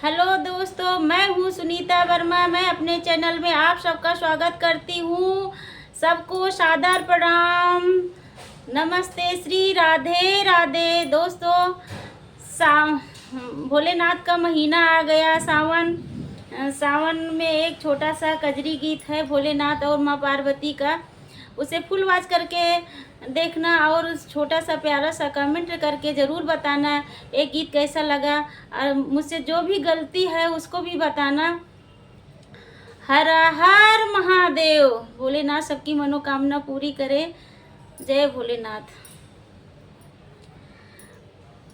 Hello दोस्तों, मैं हूँ सुनीता वर्मा। मैं अपने चैनल में आप सबका स्वागत करती हूँ। सबको सादर प्रणाम, नमस्ते, श्री राधे राधे। दोस्तों, भोलेनाथ का महीना आ गया, सावन। सावन में एक छोटा सा कजरी गीत है भोलेनाथ और माँ पार्वती का, उसे फुल वॉच करके देखना और उस छोटा सा प्यारा सा कमेंट करके ज़रूर बताना ये गीत कैसा लगा, और मुझसे जो भी गलती है उसको भी बताना। हर हर महादेव। भोलेनाथ सबकी मनोकामना पूरी करे। जय भोलेनाथ।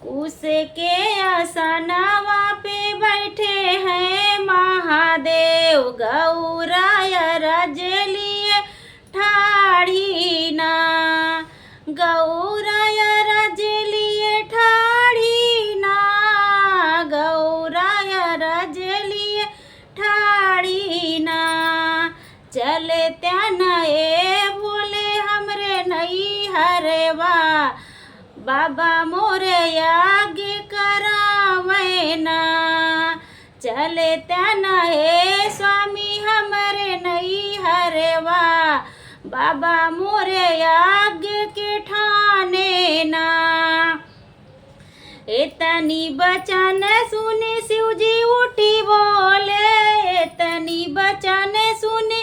कुश के आसनवा पे बैठे हैं महादेव, गौराय रज लिए ठाड़ी ना, गौराय रज लिए ठाड़ी ना, गौराय रज लिए ठाड़ी ना। चले त्यान ए भोले हमरे नहीं हरवा, बाबा मोरे आगे करावे ना। चले त्यान हे स्वामी हमरे नहीं हरवा, बाबा मोरे आगे के ठाने ना। इतनी बचन सुनी शिव जी उठी बोले, इतनी बचन सुनी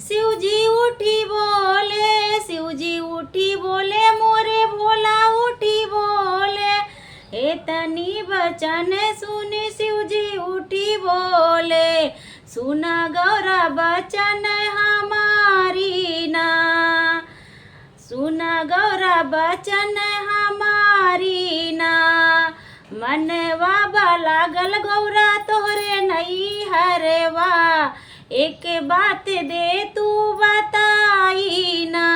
शिव जी उठी बोले, शिव जी उठी बोले, मोरे भोला उठी बोले। इतनी बचन सुनी शिव जी उठी बोले, सुना गौरा बचन हमारी ना, सुना गौरा बचन हमारी ना। मनवा लागल गौरा तोहरे नहीं हरवा, एक बात दे तू बताई ना।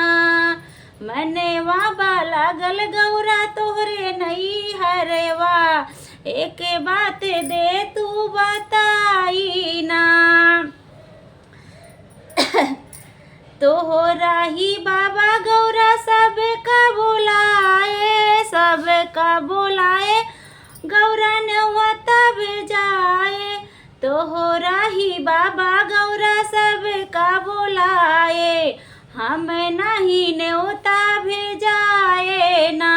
मनवा लागल गौरा तोहरे नहीं हरवा, एक बात दे तू बताई ना। तोहरा ही बाबा गौरा सबका बुलाए, सबका बुलाए, गौरा नवा तब जाए। तोहरा ही बाबा गौरा सबका बुलाए, हम नहीं न्योता भेजाए ना,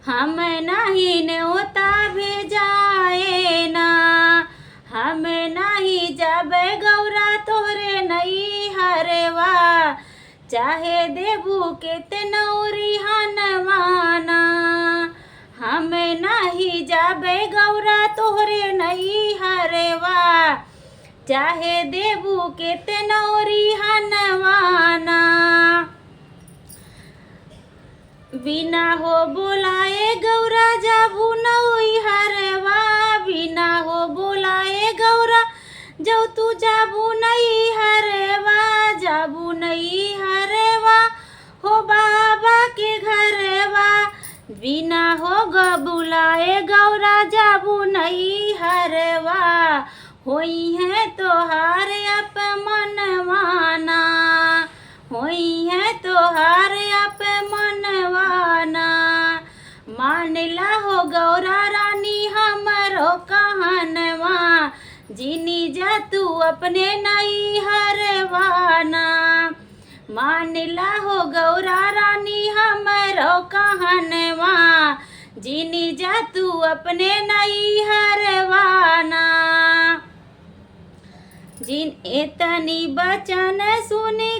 हम नहीं न्योता भेजाए ना। हम नहीं जब गौरा तोहरे नहीं हरवा, चाहे देबू कितनो रिहनवाना। हम नहीं जब गौरा तोहरे नहीं हरवा, चाहे देबू कितनो रिहनवाना। बिना हो बुलाए गौरा जाबू नई हरवा, बिना हो बुलाए गौरा जो तू जाबू नहीं हरवा, जाबू नहीं हरवा हो बाबा के घरवा। बिना हो बुलाए गौरा जाबू नहीं हरवा, होई है तोहार अपमनवाना, होई है तोहार अपमनवाना। मानला हो गौरा रानी हमरो कहनवा, जीनी जा तू अपने नहीं हरवाना। मानला हो गौरा रानी हमरो कहनवा, जीनी जा तू अपने नहीं हरवाना। जिन इतनी बचन सुनी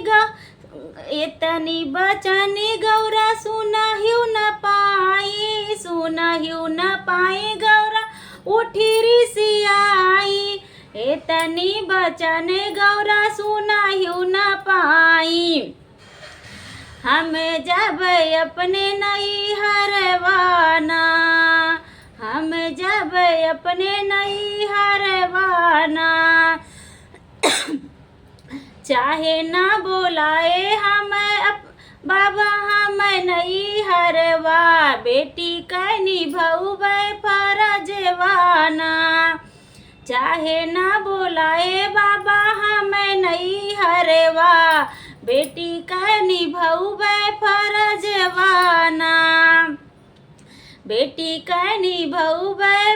इतनी बचन गौरा सुनहिउ न पाई, सुनहिउ न पाई गौरा उठी ऋषियाई। इतनी बचन गौरा सुनहिउ न पाई, हम जब अपने नहीं हरवाना, हम जब अपने नहीं हरवाना। चाहे ना बोलाए हम बाबा हम नहीं हरवा, बेटी कैनी भौबै फरजवाना। चाहे ना बोलाए बाबा हम नहीं हरवा, बेटी कैनी भौबै फरजवाना। बेटी कैनी भौबै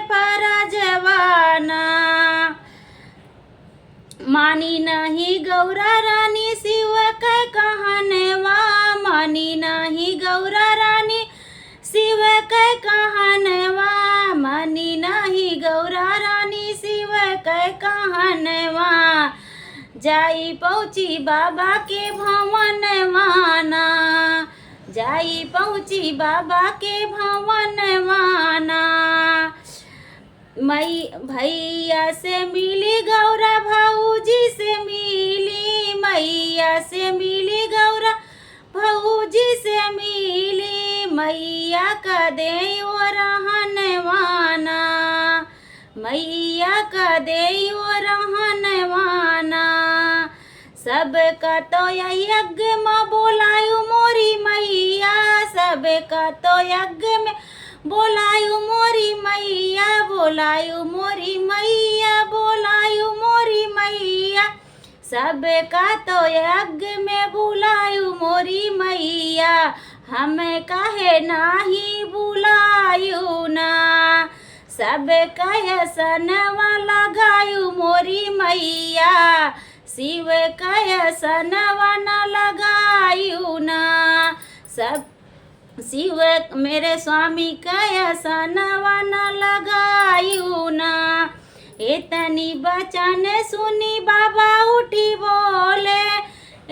मानी नहीं गौरा रानी शिव के कहनवा, मानी नहीं गौरा रानी शिव के कहनवा, मानी नहीं गौरा रानी शिव के कहनवा। जाई पहुँची बाबा के भवनवाना, जाई पहुँची बाबा के भवनवाना। मई भैया से मिली गौरा भाऊजी से मिली, मैया से मिली गौरा भाऊजी से मिली। मैया का दे वो रहनवाना, मैया का दे वो रहनवाना। सबका तो यज्ञ में बोलायु मोरी मैया, सबका तो यज्ञ में बोलायु मोरी मैया, बोलायु मोरी मैया, बोलायु मोरी मैया। सबका तो यज्ञ में बुलायु मोरी मैया, हमें कहे नाही बुलायु ना। सब कह सनवा लगायु मोरी मैया, शिव कह सनवा न लगायु ना। सब शिव मेरे स्वामी कह सनवा न लगायु ना। इतनी बचन सुनी बाबा उठी बोले,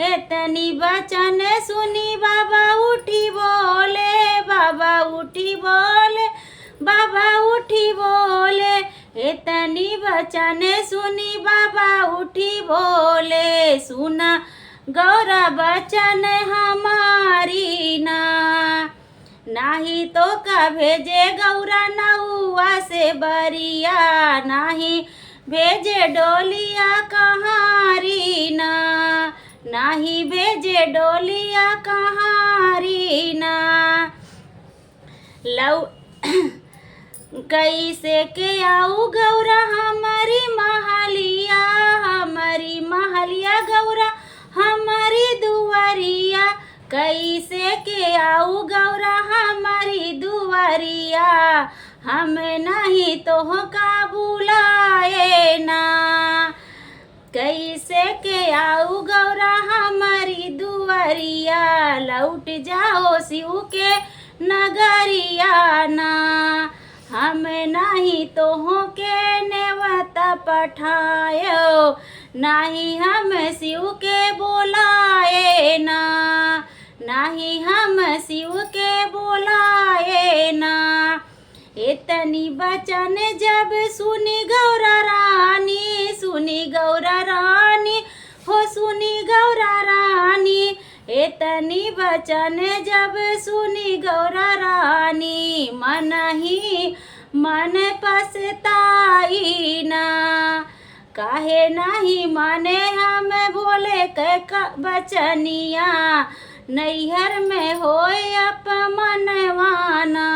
इतनी बचन सुनी बाबा उठी बोले, बाबा उठी बोले, बाबा उठी बोले। इतनी बचन सुनी बाबा उठी बोले, सुना गौरा बचन हमारी ना। नाही तो का भेजे गौरा नौआ से बरिया, नाही भेजे डोलिया कहारी ना, नाही भेजे डोलिया कहारी ना। लव कैसे के आऊ गौरा हमारी महलिया, हमारी महलिया गौरा हमारी दुआरिया। कैसे के आऊ गौरा हमारी दुआरिया, हम नहीं तो का बुलाए ना। कैसे के आऊ गौरा हमारी दुआरिया, लौट जाओ शिव के नगरिया ना। हम नहीं तो के नेवता पठायो, नहीं हम शिव के बोलाए ना, नहीं हम शिव के बोलाए ना। इतनी बचन जब सुनी गौरा रानी, सुनी गौरा रानी हो, सुनी गौरा रानी। इतनी बचन जब सुनी गौरा रानी, मन ही मन पछताई ना। काहे नहीं माने हम भोले के बचनिया, नैहर में होए अपमनवाना।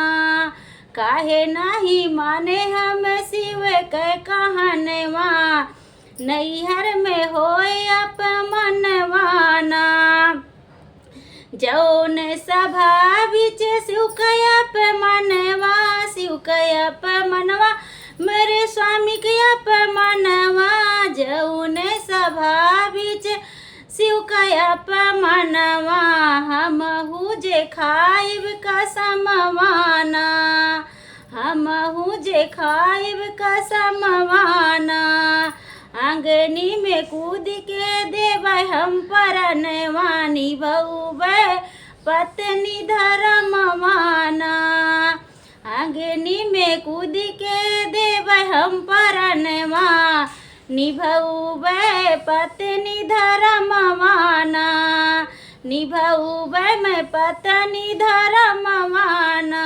काहे नहीं माने हम शिव के कहनवा, नैहर में होए अपमनवाना। जौन सभा बिच शिव कया पे मनवा, शिव कया पे मनवा, मेरे स्वामी कया पे मनवा। जौन सभा बिच शिव कया पे मनवा, हम हुजे खाइब कसमवाना, हम हुजे खाइब कसमवाना। आंगनी में कूद के देबै हम परनवानी, बहुबै पत्नी धर्मवाना। आंगनी में कूद के देबै हम परनवा, निभौबै पत्नी धर्मवाना, निभौबै मैं पत्नी धर्मवाना।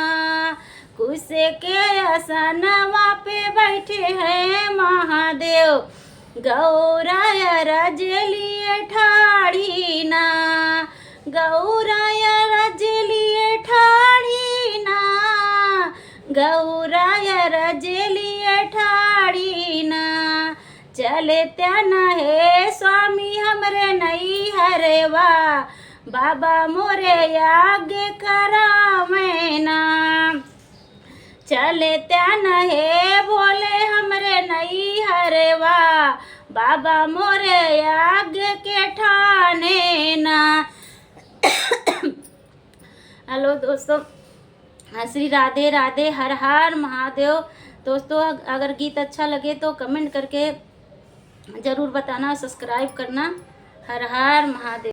कुश के आसनवा पे बैठे हैं महादेव, गौराया रज लिए ठाड़ी ना, गौराया रज लिए ठाड़ी ना, गौराया रज लिए ठाड़ी ना। चले त्यान है स्वामी हमरे नहीं हरेवा, बाबा मोरे आगे करावे ना। चले त्यान है बोले हमरे नहीं हरेवा, बाबा मोरे आगे के ठाने ना। हेलो दोस्तों, श्री राधे राधे, हर हर महादेव। दोस्तों अगर गीत अच्छा लगे तो कमेंट करके ज़रूर बताना, सब्सक्राइब करना। हर हर महादेव।